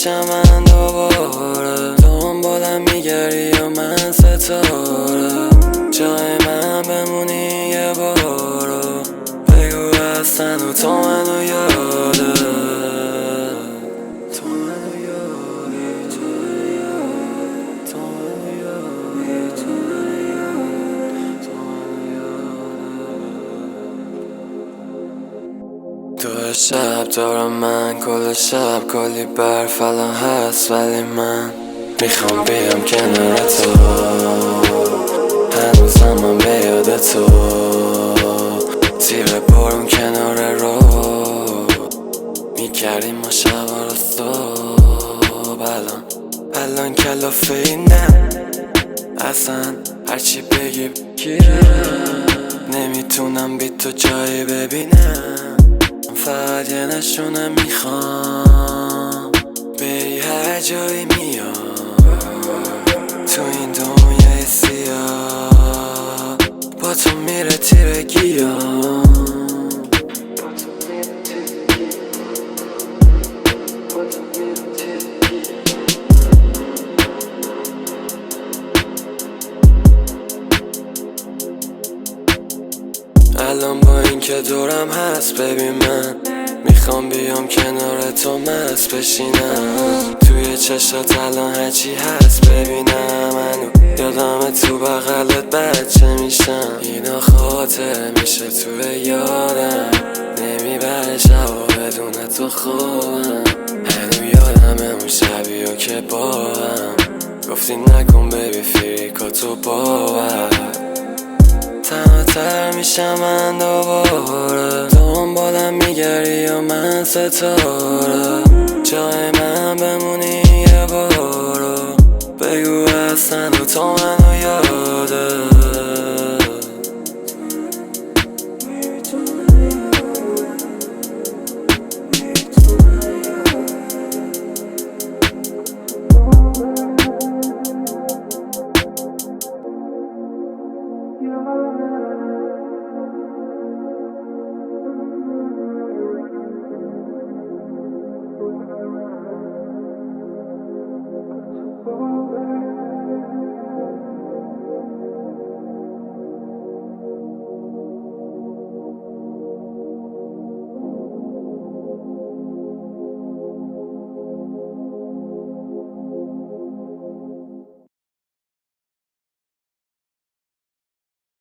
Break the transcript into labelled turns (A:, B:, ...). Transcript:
A: میشم من دوباره دنبالم میگری و من ستاره جای من بمونی یه بارو بگو هستن و تو منو یاده تو منو یادی تو منو یادی تو منو یادی تو شب دارم من کل شب کلی برف الان هست ولی من میخوام بیام کنار تو هنوزم من به یاد تو زیر بارون کنار رو میکردیم ما شبا رو صبح الان کلافینم اصلا هرچی بگی بگیرم نمیتونم بی تو جایی ببینم فقط یه نشونه میخوام بری هر جایی میام تو این دنیای سیاه با تو میره تیرگیام الان با این که دورم هست ببین من میخوام بیام کنار تو مست بشینم توی چشات الان هرچی هست ببینم منو یادم تو بغلت بچه میشم اینا خاطر میشه توی یادم نمیبره شبا بدون تو خوبم هنو یادم اون شبیو که با هم گفتی نکن بیبی فریکا تو باور تنها میشم من دوباره دنبالم میگری و من ستاره جای من بمونی یه بارو بگو هستن و تو منو یاده Oh